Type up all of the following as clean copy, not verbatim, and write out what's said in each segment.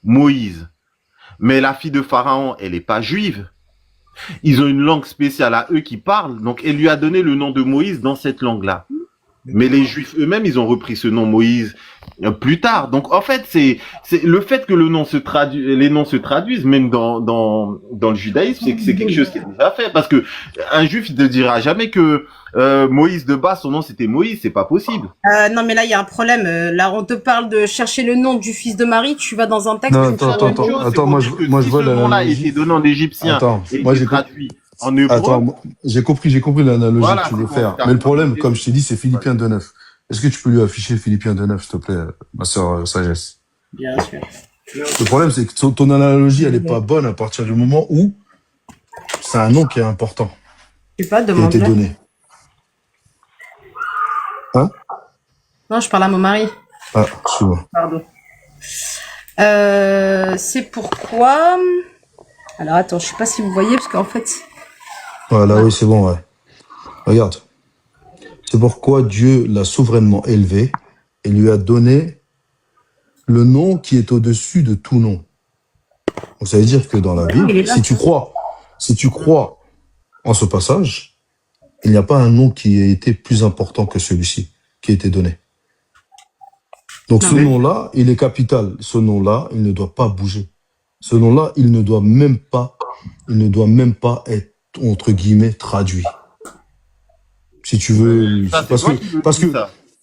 Moïse. Mais la fille de Pharaon, elle n'est pas juive. Ils ont une langue spéciale à eux qui parlent, donc elle lui a donné le nom de Moïse dans cette langue-là. Mais les Juifs eux-mêmes, ils ont repris ce nom Moïse plus tard. Donc en fait, c'est le fait que le nom se traduit, les noms se traduisent, même dans le judaïsme, c'est quelque chose qui est déjà fait. Parce que un Juif ne dira jamais que Moïse de base, son nom c'était Moïse, c'est pas possible. Non, mais là, il y a un problème. Là, on te parle de chercher le nom du fils de Marie. Tu vas dans un texte. Non, attends, moi, je vois ce nom-là l'analogie. était donné en égyptien. Attends, moi, j'ai traduit en hébreu. Attends, j'ai compris l'analogie Voilà, que tu veux c'est faire. bon, Mais le problème, comme je t'ai dit, c'est Philippiens 2.9. Est-ce que tu peux lui afficher Philippiens 2.9, s'il te plaît, ma sœur Sagesse? Bien sûr. Le problème, c'est que ton analogie, elle est pas bonne à partir du moment où c'est un nom qui est important, Je sais pas, qui a demande. été donné. Hein? Non, je parle à mon mari. Ah, excuse-moi. Pardon. C'est pourquoi. Alors attends, je sais pas si vous voyez, parce qu'en fait. Voilà, oui, c'est bon, ouais. Regarde. C'est pourquoi Dieu l'a souverainement élevé et lui a donné le nom qui est au-dessus de tout nom. Donc ça veut dire que dans la Bible, si tu crois en ce passage, il n'y a pas un nom qui a été plus important que celui-ci, qui a été donné. Donc ce nom-là, il est capital. Ce nom-là, il ne doit pas bouger. Ce nom-là, il ne doit même pas être, entre guillemets, traduit. Si tu veux, Ça, parce que,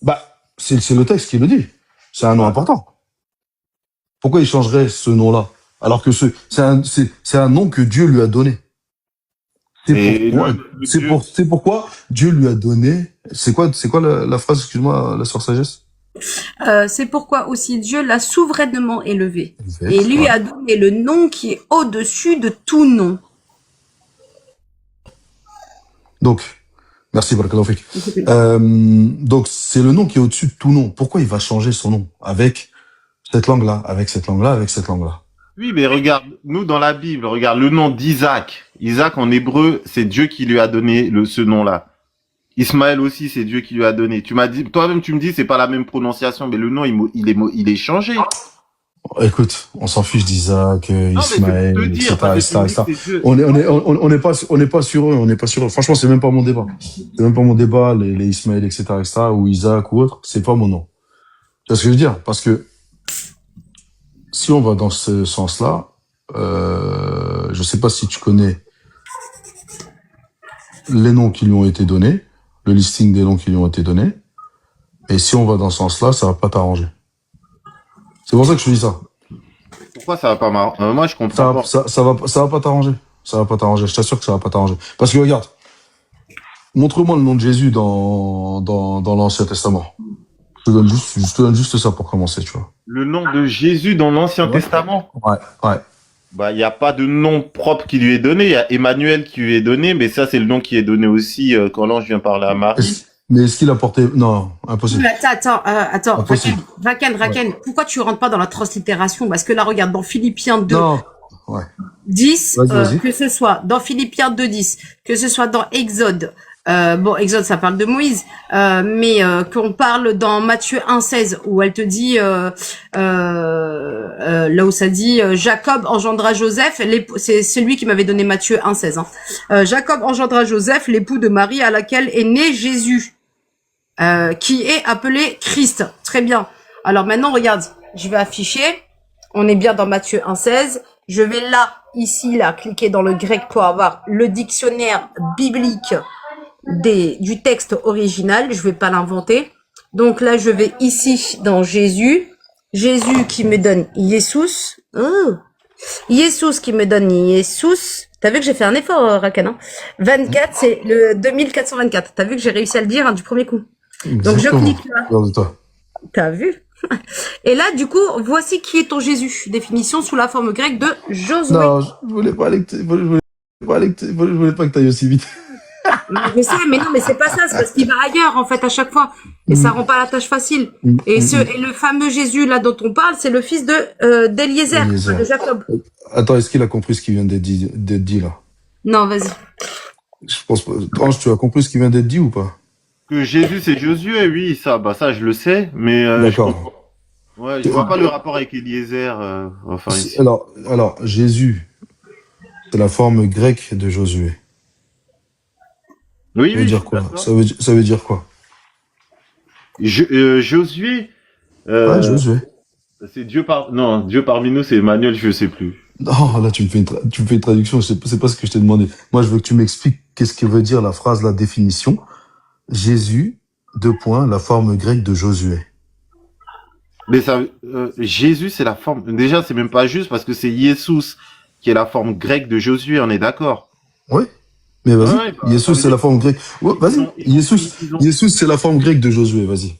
bah, c'est le texte qui le dit. C'est un nom important. Pourquoi il changerait ce nom-là? Alors que c'est un nom que Dieu lui a donné. C'est pourquoi Dieu lui a donné. C'est quoi la phrase, excuse-moi, la sœur Sagesse? C'est pourquoi aussi Dieu l'a souverainement élevé et lui a donné le nom qui est au-dessus de tout nom. Donc, merci, Barakallahu fik. Donc, c'est le nom qui est au-dessus de tout nom. Pourquoi il va changer son nom avec cette langue-là, avec cette langue-là, avec cette langue-là? Oui, mais regarde, nous dans la Bible, regarde le nom d'Isaac. Isaac en hébreu, c'est Dieu qui lui a donné ce nom-là. Ismaël aussi, c'est Dieu qui lui a donné. Tu m'as dit, toi-même, tu me dis, c'est pas la même prononciation, mais le nom, il est changé. Écoute, on s'en fiche d'Isaac, Ismaël, etc., etc. On n'est pas sur eux, Franchement, c'est même pas mon débat. C'est même pas mon débat, les Ismaël, etc., ou Isaac ou autre. C'est pas mon nom. Tu vois ce que je veux dire? Parce que si on va dans ce sens-là, je sais pas si tu connais les noms qui lui ont été donnés, le listing des noms qui lui ont été donnés. Et si on va dans ce sens-là, ça va pas t'arranger. C'est pour ça que je te dis ça. Pourquoi ça va pas marcher? Moi, je comprends pas. Ça va pas t'arranger. Ça va pas t'arranger. Je t'assure que ça va pas t'arranger. Parce que regarde, montre-moi le nom de Jésus dans l'Ancien Testament. Je te donne juste ça pour commencer, tu vois. Le nom de Jésus dans l'Ancien Testament? Ouais. Bah, il n'y a pas de nom propre qui lui est donné. Il y a Emmanuel qui lui est donné, mais ça, c'est le nom qui est donné aussi quand l'ange vient parler à Marie. Mais est-ce qu'il a porté... Non, impossible. Attends. Raken, pourquoi tu rentres pas dans la translittération? Parce que là, regarde, dans Philippiens 2, 10, vas-y. que ce soit dans Philippiens 2, 10, que ce soit dans Exode, Exode, ça parle de Moïse, mais qu'on parle dans Matthieu 1, 16, où elle te dit, là où ça dit, Jacob engendra Joseph, c'est lui qui m'avait donné Matthieu 1, 16. Jacob engendra Joseph, l'époux de Marie, à laquelle est né Jésus. Qui est appelé Christ. Très bien. Alors maintenant, regarde, je vais afficher. On est bien dans Matthieu 1,16. Je vais là, cliquer dans le grec pour avoir le dictionnaire biblique du texte original. Je vais pas l'inventer. Donc là, je vais ici dans Jésus. Jésus qui me donne Jesus. Jesus qui me donne Jesus. T'as vu que j'ai fait un effort, Rakan, hein? 24, c'est le 2424. T'as vu que j'ai réussi à le dire du premier coup. Donc je clique là. T'as vu? Et là, du coup, voici qui est ton Jésus. Définition sous la forme grecque de Josué. Non, je voulais pas que t'ailles aussi vite. Je sais, mais non, mais c'est pas ça, c'est parce qu'il va ailleurs, en fait, à chaque fois. Et ça rend pas la tâche facile. Et le fameux Jésus, là, dont on parle, c'est le fils d'Eliezer, de Jacob. Attends, est-ce qu'il a compris ce qui vient d'être dit, là? Non, vas-y. Je pense pas. Ange, tu as compris ce qui vient d'être dit ou pas? Que Jésus, c'est Josué, oui, ça, je le sais, mais... D'accord. Ouais, je vois pas le rapport avec Eliezer, enfin ici. Alors, Jésus, c'est la forme grecque de Josué. Oui, Ça veut oui, je dire suis quoi? d'accord. Ça veut dire quoi? Josué, Ouais, euh, Josué. c'est Dieu non, Dieu parmi nous, c'est Emmanuel, je sais plus. Non, là, tu me fais une traduction, c'est pas ce que je t'ai demandé. Moi, je veux que tu m'expliques qu'est-ce que veut dire la phrase, la définition. Jésus, deux points, la forme grecque de Josué. Mais ça, Jésus, c'est la forme. Déjà, c'est même pas juste parce que c'est Jesus qui est la forme grecque de Josué, on est d'accord. Ouais, mais Ouais, vas-y. ouais, bah, ça Jésus, veut c'est dire la forme grecque. Ouais, vas-y. ils ont, Jésus, c'est la forme grecque de Josué, vas-y.